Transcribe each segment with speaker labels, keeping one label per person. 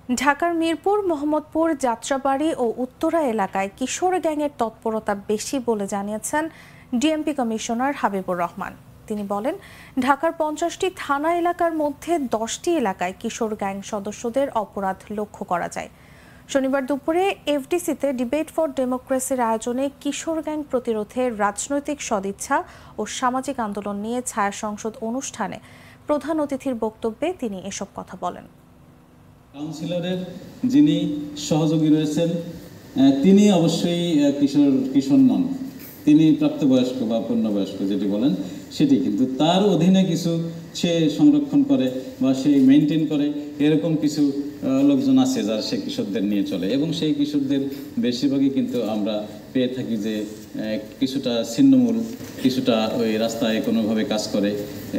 Speaker 1: ঢাকার মিরপুর, মোহাম্মদপুর, যাত্রাবাড়ী ও উত্তরা এলাকায় কিশোর গ্যাংয়ের তৎপরতা বেশি বলে জানিয়েছেন ডিএমপি কমিশনার হাবিবুর রহমান। তিনি বলেন, ঢাকার 50টি থানা এলাকার মধ্যে 10টি এলাকায় কিশোর গ্যাং সদস্যদের অপরাধ লক্ষ্য করা যায়। শনিবার দুপুরে এফডিসিতে ডিবেট ফর ডেমোক্রেসির আয়োজনে কিশোর গ্যাং প্রতিরোধে রাজনৈতিক সদিচ্ছা ও সামাজিক আন্দোলন নিয়ে ছায়া সংসদ অনুষ্ঠানে প্রধান অতিথির বক্তব্যে তিনি এসব কথা বলেন।
Speaker 2: কাউন্সিলরের যিনি সহযোগী রয়েছেন তিনি অবশ্যই কিশোর নন, তিনি প্রাপ্তবয়স্ক বা পূর্ণবয়স্ক যেটি বলেন সেটি, কিন্তু তার অধীনে কিছু সে সংরক্ষণ করে বা সে মেনটেন করে এরকম কিছু লোকজন আছে যারা সে কিশোরদের নিয়ে চলে, এবং সেই কিশোরদের বেশিরভাগই কিন্তু আমরা পেয়ে থাকি যে কিছুটা ছিন্নমূল, কিছুটা ওই রাস্তায় কোনোভাবে কাজ করে,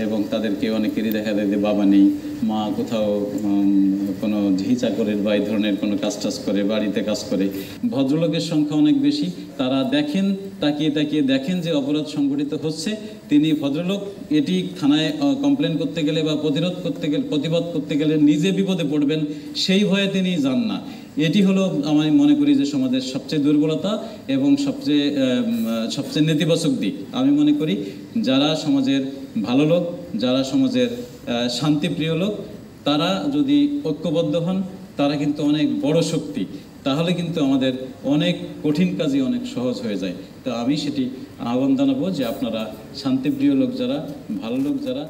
Speaker 2: এবং তাদেরকে অনেকেরই দেখা যায় যে বাবা নেই, মা কোথাও কোনো ঝি চাকরের বা এই ধরনের কোনো কাজ টাজ করে, বাড়িতে কাজ করে। ভদ্রলোকের সংখ্যা অনেক বেশি, তারা দেখেন, তাকিয়ে তাকিয়ে দেখেন যে অপরাধ সংঘটিত হচ্ছে, তিনি ভদ্রলোক এটি থানায় কমপ্লেন করতে গেলে বা প্রতিবাদ করতে গেলে নিজে বিপদে পড়বেন সেই ভয়ে তিনি যান না। এটি হলো আমি মনে করি যে সমাজের সবচেয়ে দুর্বলতা এবং সবচেয়ে নেতিবাচক দিক। আমি মনে করি যারা সমাজের ভালো লোক, যারা সমাজের শান্তিপ্রিয় লোক, তারা যদি ঐক্যবদ্ধ হন তারা কিন্তু অনেক বড় শক্তি, তাহলে কিন্তু আমাদের অনেক কঠিন কাজই অনেক সহজ হয়ে যায়। তো আমি সেটি আহ্বান জানাবো যে আপনারা শান্তিপ্রিয় লোক যারা, ভালো লোক যারা,